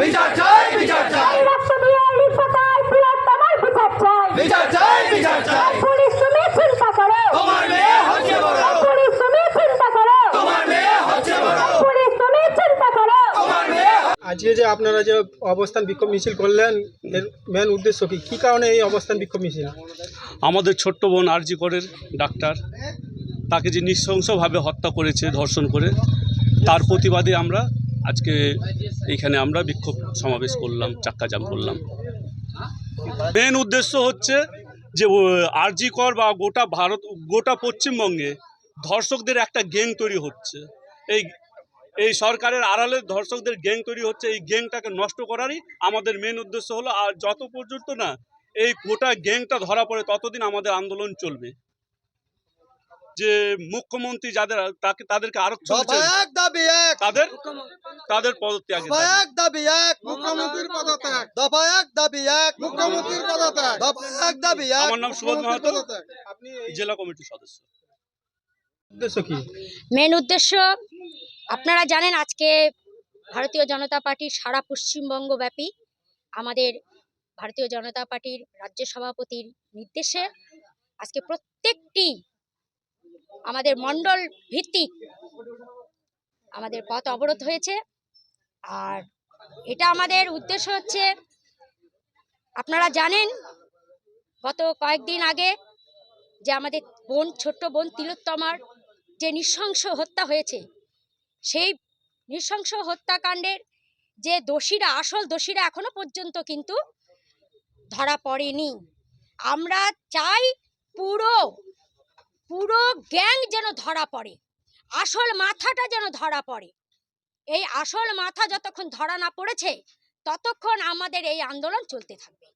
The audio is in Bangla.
বিচার চাই বিচার চাই বিচার চাই বিচার চাই পুলিশ তুমি চিন্তা করো, তোমার মেয়ে হচ্ছে বড় পুলিশ তুমি চিন্তা করো, তোমার মেয়ে হচ্ছে বড় পুলিশ তুমি চিন্তা করো। তোমার মেয়ে আজকে যে আপনারা যে অবস্থান বিক্ষোভ মিছিল করলেন এর মেন উদ্দেশ্য কি কী কারণে এই অবস্থান বিক্ষোভ মিছিল? আমাদের ছোট্ট বোন আরজি করের ডাক্তার, তাকে যে নৃশংসভাবে হত্যা করেছে ধর্ষণ করে, তার প্রতিবাদে আমরা আজকে এইখানে আমরা বিক্ষোভ সমাবেশ করলাম, চাক্কা জাম করলাম। মেন উদ্দেশ্য হচ্ছে যে আরজি কর বা গোটা পশ্চিমবঙ্গে ধর্ষকদের একটা গ্যাং তৈরি হচ্ছে। এই সরকারের আড়ালে ধর্ষকদের গ্যাং তৈরি হচ্ছে। এই গ্যাংটাকে নষ্ট করারই আমাদের মেন উদ্দেশ্য হলো। আর যত পর্যন্ত না এই গোটা গ্যাংটা ধরা পড়ে ততদিন আমাদের আন্দোলন চলবে। যে মুখ্যমন্ত্রী যাদের তাদেরকে আরক্ষণ তাদের পদত্যাগ, আমার নাম সুবোধ মাহাতো, জেলা কমিটির সদস্য। উদ্দেশ্য কি? মেন উদ্দেশ্য আপনারা জানেন, আজকে ভারতীয় জনতা পার্টির সারা পশ্চিমবঙ্গ ব্যাপী আমাদের ভারতীয় জনতা পার্টির রাজ্য সভাপতির নির্দেশে আজকে প্রত্যেকটি আমাদের মণ্ডল ভিত্তিক আমাদের পথ অবরোধ হয়েছে। আর এটা আমাদের উদ্দেশ্য হচ্ছে, আপনারা জানেন গত কয়েকদিন আগে যে আমাদের ছোট্ট বোন তিলোত্তমার যে নৃশংস হত্যা হয়েছে, সেই নৃশংস হত্যাকাণ্ডের যে আসল দোষীরা এখনো পর্যন্ত কিন্তু ধরা পড়েনি। আমরা চাই পুরো গ্যাং যেন ধরা পড়ে, আসল মাথাটা যেন ধরা পড়ে। এই আসল মাথা যতক্ষণ ধরা না পড়েছে ততক্ষণ আমাদের এই আন্দোলন চলতে থাকবে।